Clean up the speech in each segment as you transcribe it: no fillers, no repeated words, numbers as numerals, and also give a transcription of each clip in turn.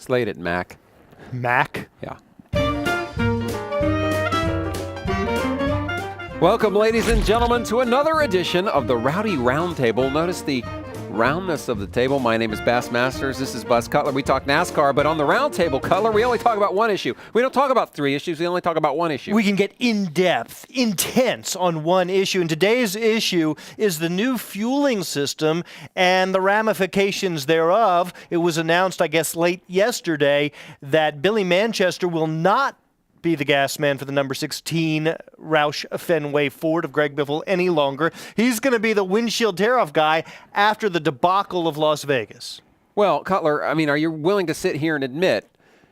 Slate it, Mac. Mac? Yeah. Welcome, ladies and gentlemen, to another edition of the Rowdy Roundtable. Notice the roundness of the table. My name is Bass Masters. This is Buzz Cutler. We talk NASCAR, but on the Roundtable, Cutler, we only talk about one issue. We don't talk about 3 issues. We only talk about one issue. We can get in-depth, intense on one issue. And today's issue is the new fueling system and the ramifications thereof. It was announced, I guess, late yesterday that Billy Manchester will not be the gas man for the number 16 Roush Fenway Ford of Greg Biffle any longer. He's going to be the windshield tear-off guy after the debacle of Las Vegas. Well, Cutler, I mean, are you willing to sit here and admit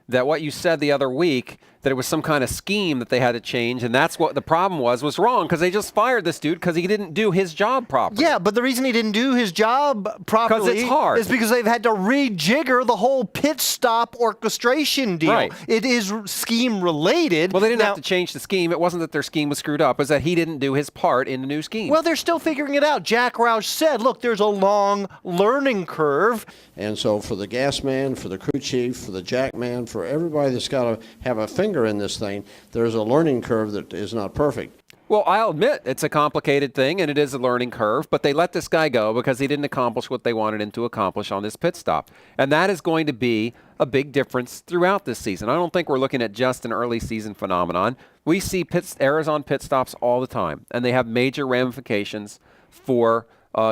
that what you said the other week, that it was some kind of scheme that they had to change, and that's what the problem was wrong, because they just fired this dude because he didn't do his job properly. Yeah, but the reason he didn't do his job properly it's hard. is because they've had to rejigger the whole pit stop orchestration deal. Right. It is scheme related. Well, they didn't have to change the scheme. It wasn't that their scheme was screwed up. It was that he didn't do his part in the new scheme. Well, they're still figuring it out. Jack Roush said, look, there's a long learning curve. And so for the gas man, for the crew chief, for the jack man, for everybody that's got to have a finger in this thing, there's a learning curve that is not perfect. Well, I'll admit it's a complicated thing, and it is a learning curve, but they let this guy go because he didn't accomplish what they wanted him to accomplish on this pit stop. And that is going to be a big difference throughout this season. I don't think we're looking at just an early season phenomenon. We see errors on pit stops all the time, and they have major ramifications for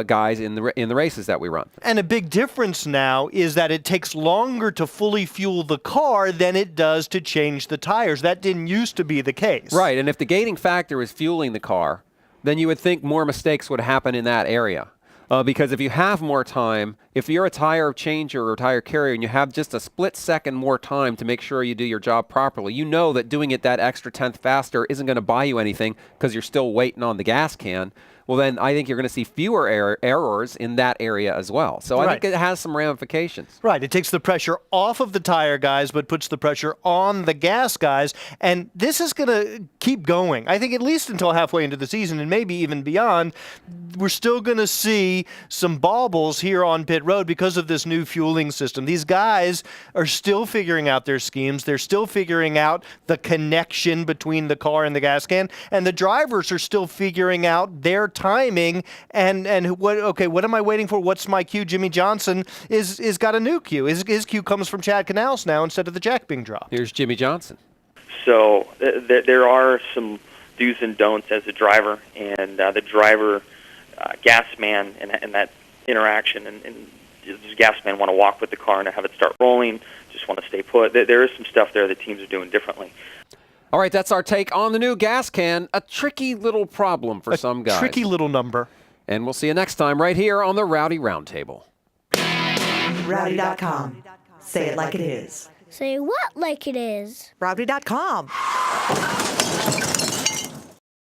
guys in the races that we run. And a big difference now is that it takes longer to fully fuel the car than it does to change the tires. That didn't used to be the case. Right, and if the gating factor is fueling the car, then you would think more mistakes would happen in that area. Because if you have more time, if you're a tire changer or tire carrier and you have just a split second more time to make sure you do your job properly, you know that doing it that extra tenth faster isn't going to buy you anything because you're still waiting on the gas can. Well, then I think you're going to see fewer errors in that area as well. So I think it has some ramifications. Right. It takes the pressure off of the tire guys, but puts the pressure on the gas guys. And this is going to keep going. I think at least until halfway into the season and maybe even beyond, we're still going to see some baubles here on pit road because of this new fueling system. These guys are still figuring out their schemes. They're still figuring out the connection between the car and the gas can. And the drivers are still figuring out their timing and what am I waiting for? What's my cue? Jimmy Johnson is got a new cue. His cue comes from Chad Canals now instead of the jack being dropped. Here's Jimmy Johnson. So there are some do's and don'ts as a driver, and the driver gas man and that interaction, and does the gas man want to walk with the car and have it start rolling, just want to stay put? There is some stuff there that teams are doing differently. All right, that's our take on the new gas can. A tricky little problem for some guys. Tricky little number. And we'll see you next time right here on the Rowdy Roundtable. Rowdy.com. Say it like it is. Say what like it is? Rowdy.com.